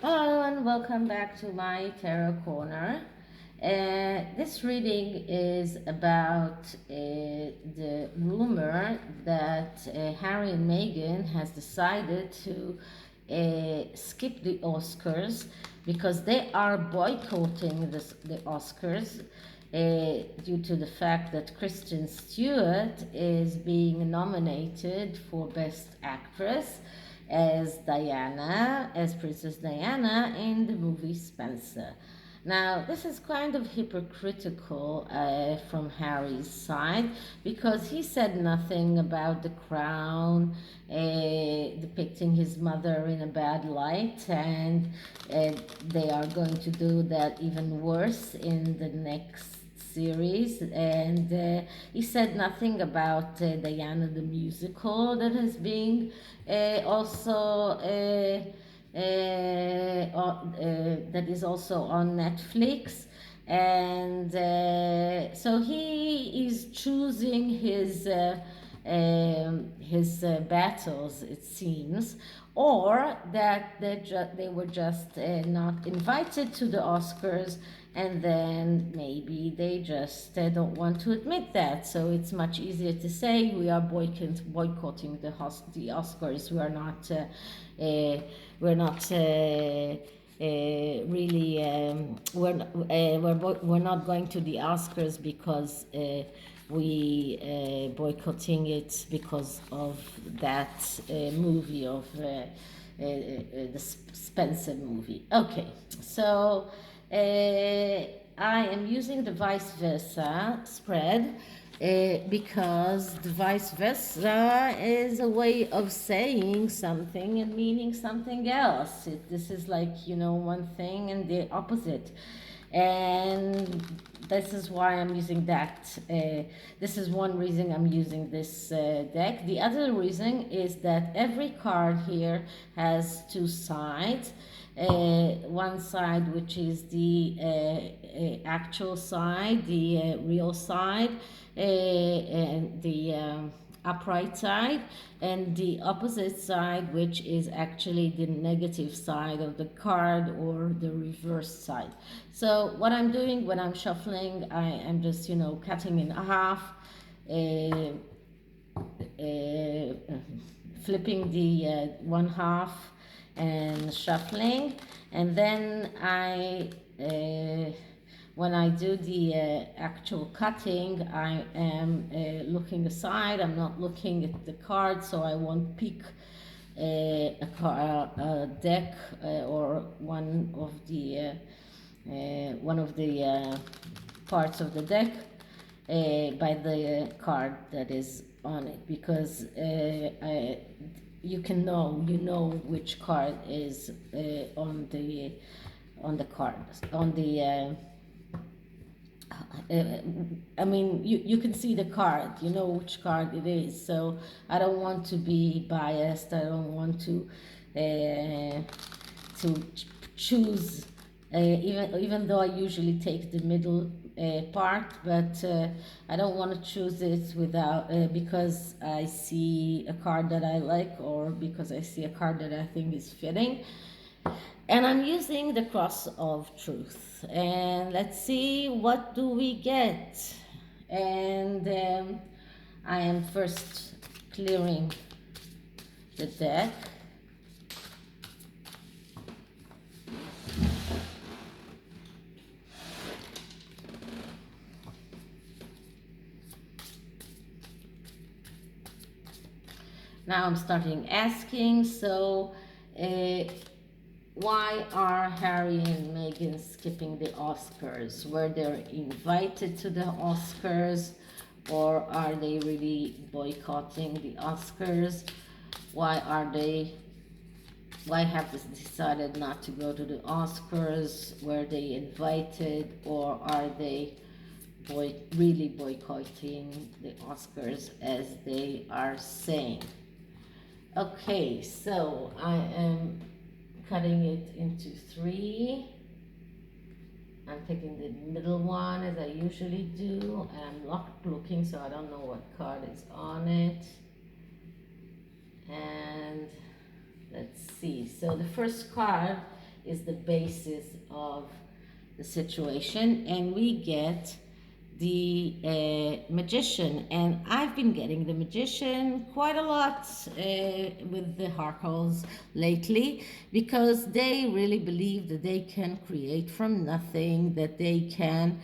Hello and welcome back to my tarot corner. This reading is about the rumor that Harry and Meghan has decided to skip the Oscars because they are boycotting the Oscars due to the fact that Kristen Stewart is being nominated for Best Actress as Diana, as Princess Diana in the movie Spencer. Now, this is kind of hypocritical from Harry's side because he said nothing about the crown, depicting his mother in a bad light, and they are going to do that even worse in the next series. And he said nothing about Diana the musical that is being also that is also on Netflix. And so he is choosing his battles, it seems, or that they were just not invited to the Oscars, and then maybe they just don't want to admit that. So it's much easier to say we are boycotting the Oscars. We're not really we're not going to the Oscars because we boycotting it because of that movie of the Spencer movie. Okay, so I am using the vice versa spread because the vice versa is a way of saying something and meaning something else. This is like, one thing and the opposite. And this is why I'm using that. This is one reason I'm using this deck. The other reason is that every card here has two sides. One side which is the actual side, the real side, and the upright side, and the opposite side which is actually the negative side of the card or the reverse side. So what I'm doing when I'm shuffling, I am just cutting in half, flipping the one half and shuffling, and then when I do the actual cutting, I am looking aside. I'm not looking at the card, so I won't pick a deck or one of the parts of the deck by the card that is on it, because you know which card is on the card on the I mean, you can see the card, you know which card it is. So I don't want to be biased. I don't want to choose, even though I usually take the middle part, but I don't want to choose it without because I see a card that I like, or because I see a card that I think is fitting. And I'm using the cross of truth. And let's see, what do we get? And I am first clearing the deck. Now I'm starting asking, so why are Harry and Meghan skipping the Oscars? Were they invited to the Oscars, or are they really boycotting the Oscars? Why have they decided not to go to the Oscars? Were they invited, or are they really boycotting the Oscars as they are saying? Okay, so I am cutting it into 3. I'm taking the middle one as I usually do, and I'm not looking, so I don't know what card is on it. And let's see, so the first card is the basis of the situation, and we get the magician. And I've been getting the magician quite a lot with the harkles lately, because they really believe that they can create from nothing, that they can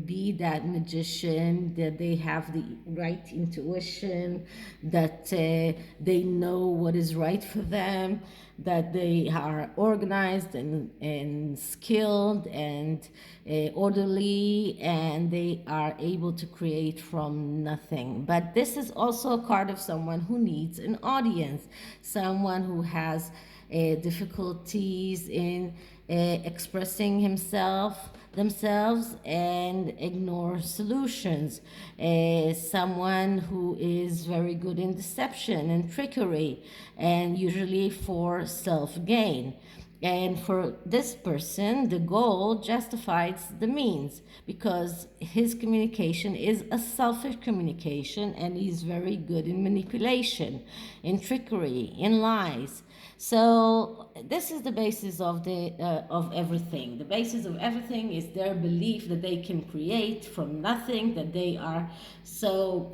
be that magician, that they have the right intuition, that they know what is right for them, that they are organized and skilled and orderly, and they are able to create from nothing. But this is also a card of someone who needs an audience, someone who has difficulties in expressing themselves and ignore solutions. Someone who is very good in deception and trickery, and usually for self-gain. And for this person, the goal justifies the means, because his communication is a selfish communication, and he's very good in manipulation, in trickery, in lies. So this is the basis of everything. The basis of everything is their belief that they can create from nothing, that they are so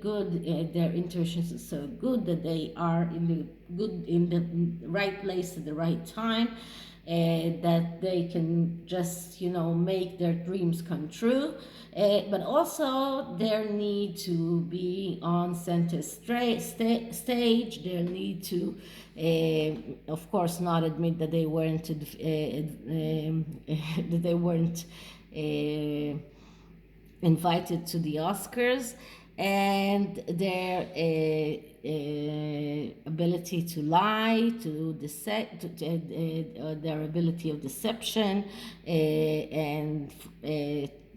good, their intuition is so good, that they are in the right place at the right time, that they can just make their dreams come true, but also their need to be on center stage, their need to of course not admit that they weren't that they weren't invited to the Oscars, and their ability to lie, to their ability of deception and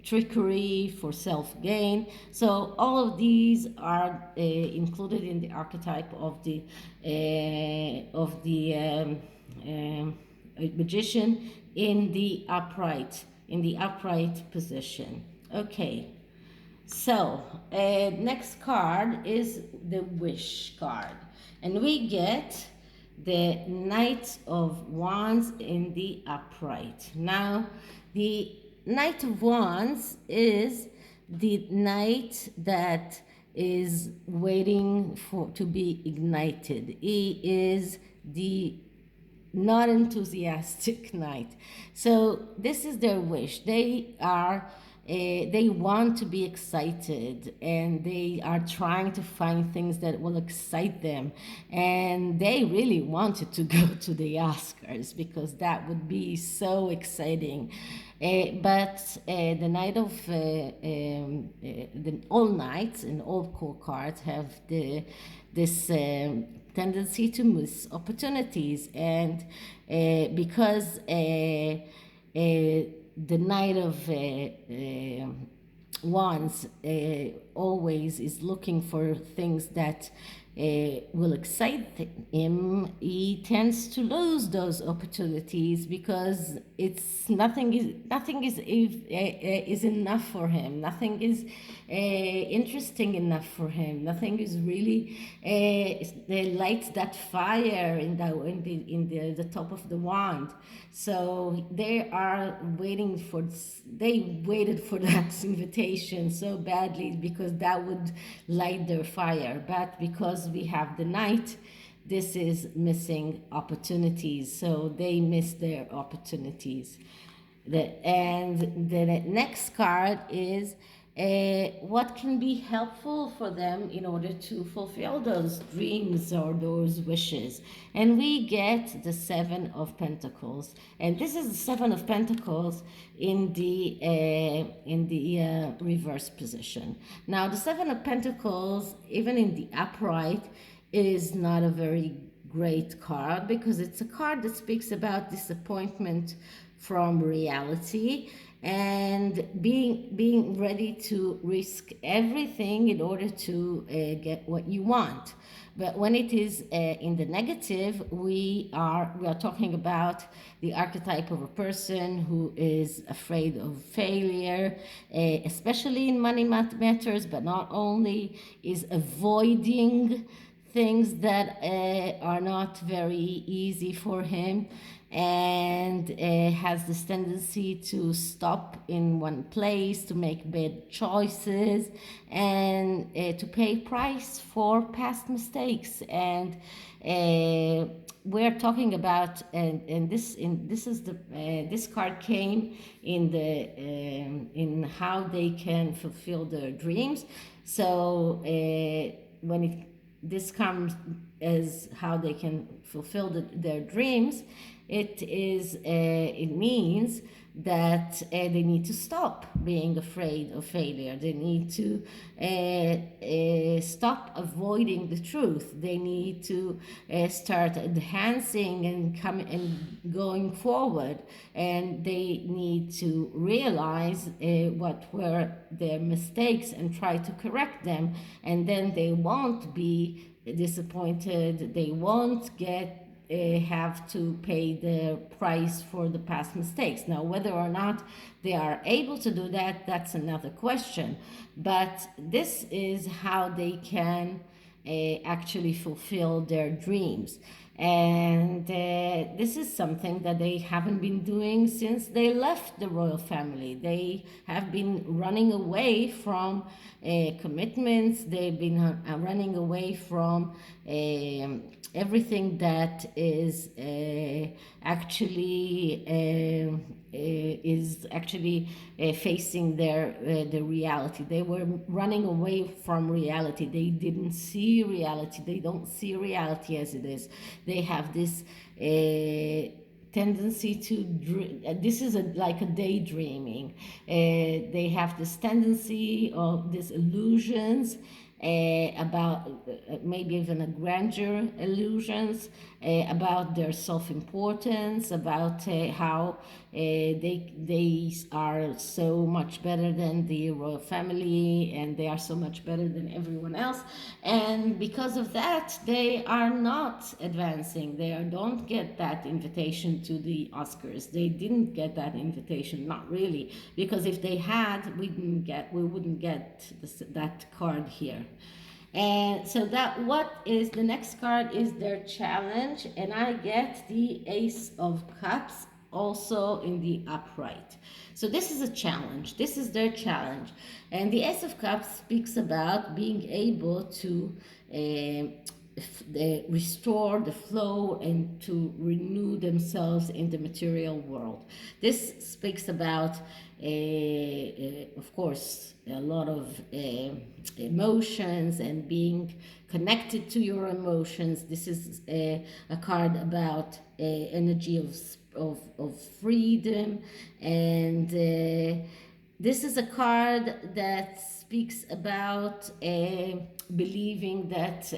trickery for self-gain. So all of these are included in the archetype of the magician in the upright position. Okay. So, next card is the Wish card. And we get the Knight of Wands in the upright. Now, the Knight of Wands is the knight that is waiting to be ignited. He is the not enthusiastic knight. So this is their wish. They want to be excited, and they are trying to find things that will excite them, and they really wanted to go to the Oscars because that would be so exciting. But the night of all knights and all core cards have this tendency to miss opportunities, and because the Knight of Wands always is looking for things that will excite him, he tends to lose those opportunities because nothing is enough for him. Nothing is interesting enough for him. Nothing is really lights that fire in the top of the wand. So they waited for that invitation so badly because that would light their fire. But because we have the knight, this is missing opportunities. So they miss their opportunities. And the next card is what can be helpful for them in order to fulfill those dreams or those wishes. And we get the Seven of Pentacles, and this is the Seven of Pentacles in the reverse position. Now the Seven of Pentacles, even in the upright, is not a very great card because it's a card that speaks about disappointment from reality and being ready to risk everything in order to get what you want. But when it is in the negative, we are talking about the archetype of a person who is afraid of failure, especially in money matters, but not only, is avoiding things that are not very easy for him, and has this tendency to stop in one place, to make bad choices, and to pay price for past mistakes. And we're talking about, and this is the this card came in how they can fulfill their dreams. So when this comes as how they can fulfill their dreams, it means that they need to stop being afraid of failure. They need to stop avoiding the truth. They need to start enhancing and going forward. And they need to realize what were their mistakes and try to correct them. And then they won't be disappointed. They won't have to pay the price for the past mistakes. Now, whether or not they are able to do that, that's another question. But this is how they can actually fulfill their dreams. And this is something that they haven't been doing since they left the royal family. They have been running away from commitments. They've been running away from everything that is actually facing the reality. They were running away from reality. They didn't see reality. They don't see reality as it is. They have this tendency to this is like a daydreaming. They have this tendency of these illusions about maybe even a grandeur illusions about their self-importance, about how they are so much better than the royal family, and they are so much better than everyone else. And because of that, they are not advancing. They don't get that invitation to the Oscars. They didn't get that invitation, not really, because if they had, we wouldn't get that card here. And so that what is the next card is their challenge, and I get the Ace of Cups also in the upright. So this is a challenge. This is their challenge. And the Ace of Cups speaks about being able to restore the flow and to renew themselves in the material world. This speaks about, of course, a lot of emotions and being connected to your emotions. This is a card about energy of freedom, and this is a card that speaks about believing that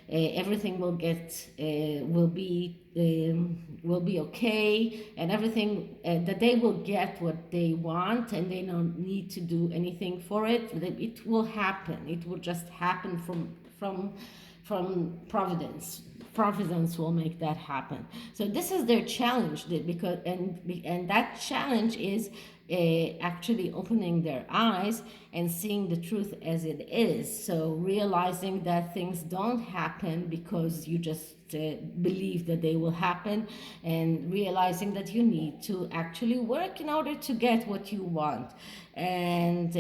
everything will be okay, and everything that they will get what they want, and they don't need to do anything for it. It will happen. It will just happen from providence. Providence will make that happen. So this is their challenge, because and that challenge is actually opening their eyes and seeing the truth as it is. So realizing that things don't happen because you just believe that they will happen, and realizing that you need to actually work in order to get what you want. And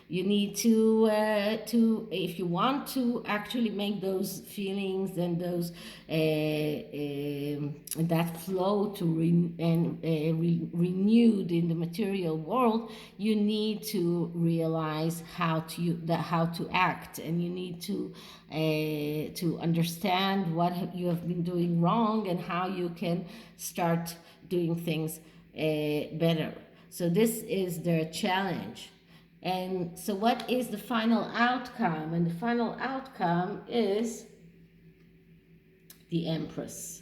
you need to if you want to actually make those feelings and those that flow to renewed in the material world, you need to realize how to act, and you need to understand what you have been doing wrong and how you can start doing things better. So this is their challenge. And so what is the final outcome? And the final outcome is the Empress.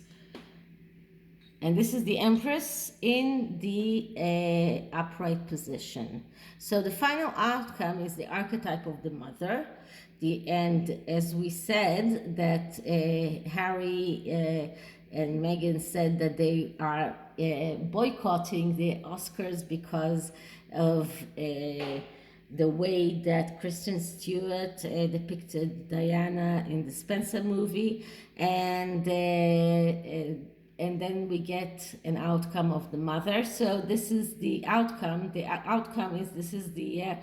And this is the Empress in the upright position. So the final outcome is the archetype of the mother. And as we said, that Harry and Meghan said that they are boycotting the Oscars because of the way that Kristen Stewart depicted Diana in the Spencer movie, and then we get an outcome of the mother. So this is the outcome. The outcome is this is the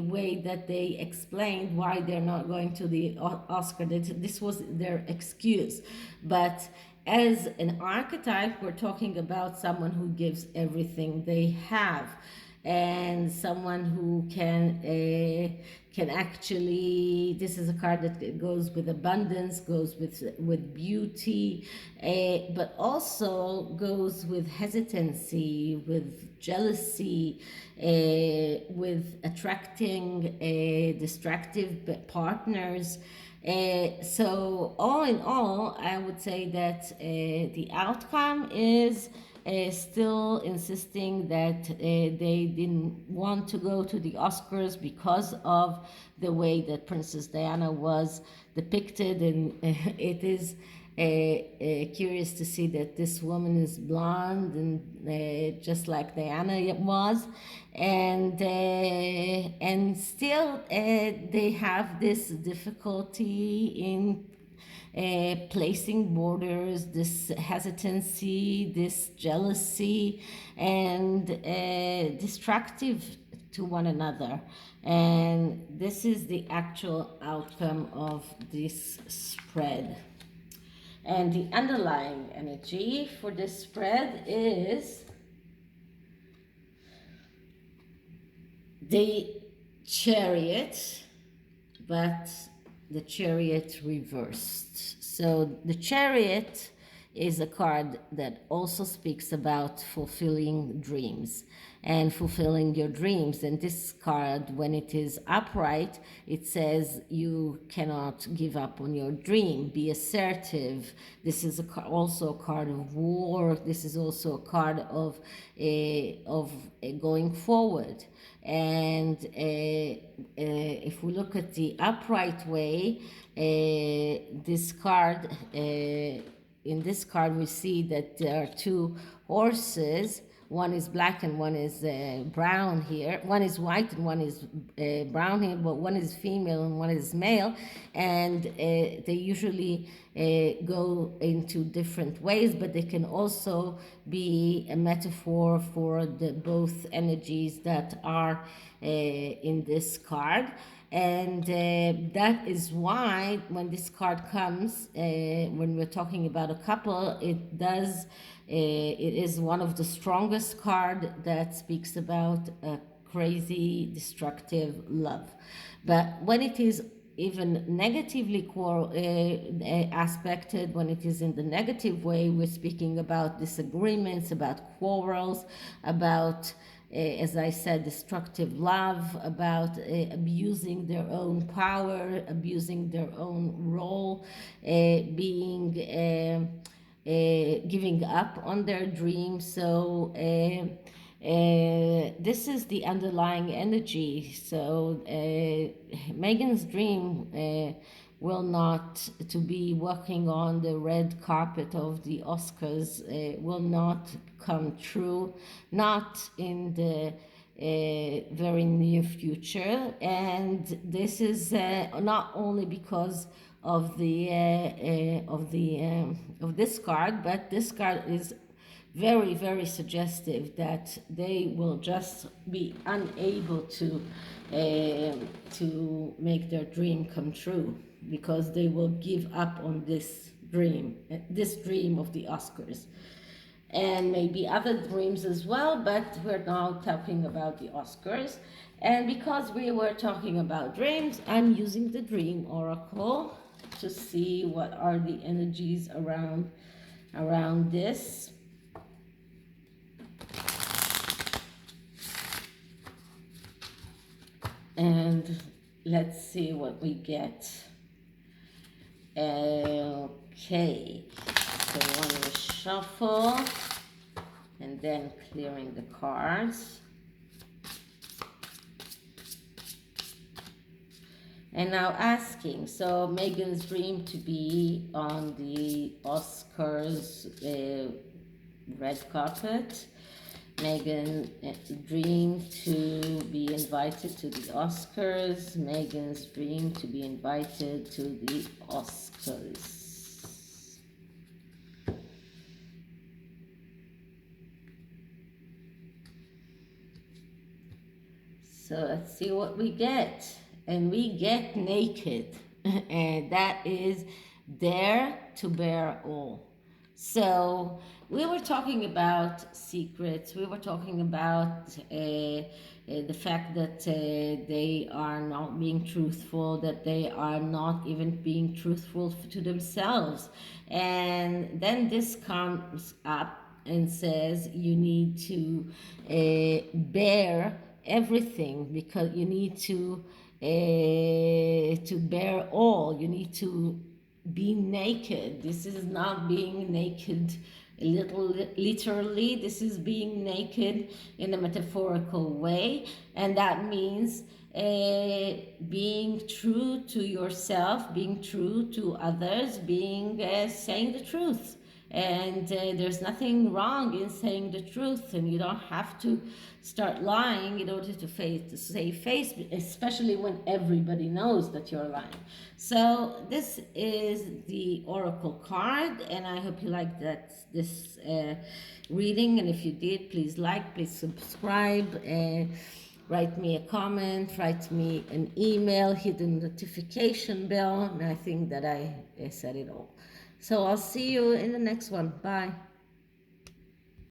way that they explained why they're not going to the Oscar. This was their excuse, but as an archetype, we're talking about someone who gives everything they have, and someone who can actually, this is a card that goes with abundance, goes with beauty, but also goes with hesitancy, with jealousy, with attracting distractive partners. So all in all, I would say that the outcome is still insisting that they didn't want to go to the Oscars because of the way that Princess Diana was depicted, and it is curious to see that this woman is blonde and just like Diana was, and still they have this difficulty in placing borders, this hesitancy, this jealousy, and destructive to one another. And this is the actual outcome of this spread. And the underlying energy for this spread is the Chariot, but the Chariot reversed. So the Chariot is a card that also speaks about fulfilling dreams and fulfilling your dreams. And this card, when it is upright, it says you cannot give up on your dream. Be assertive. This is also a card of war. This is also a card of going forward. And if we look at the upright way, this card, in this card we see that there are two horses. One is black and one is brown here. One is white and one is brown here, but one is female and one is male. And they usually go into different ways, but they can also be a metaphor for the both energies that are in this card. And that is why when this card comes, when we're talking about a couple, it is one of the strongest card that speaks about a crazy, destructive love. But when it is even negatively aspected, when it is in the negative way, we're speaking about disagreements, about quarrels, about as I said, destructive love, about abusing their own power, abusing their own role, giving up on their dreams. So this is the underlying energy. So Megan's dream will not to be walking on the red carpet of the Oscars will not come true, not in the very near future. And this is not only because of this card, but this card is very, very suggestive that they will just be unable to make their dream come true, because they will give up on this dream of the Oscars, and maybe other dreams as well, but we're now talking about the Oscars. And because we were talking about dreams, I'm using the Dream Oracle to see what are the energies around this. And let's see what we get. Okay, so one reshuffle and then clearing the cards. And now asking, so Megan's dream to be on the Oscars red carpet. Megan dream to be invited to the Oscars. Megan's dream to be invited to the Oscars. So let's see what we get. And we get naked. And that is dare to bear all. So we were talking about secrets. We were talking about the fact that they are not being truthful, that they are not even being truthful to themselves. And then this comes up and says you need to bear everything, because you need to bear all. You need to be naked. This is not being naked literally. This is being naked in a metaphorical way, and that means being true to yourself, being true to others, being saying the truth. And there's nothing wrong in saying the truth, and you don't have to start lying in order to save face, especially when everybody knows that you're lying. So this is the oracle card, and I hope you liked this reading. And if you did, please like, please subscribe, write me a comment, write me an email, hit the notification bell, and I think that I said it all. So I'll see you in the next one. Bye.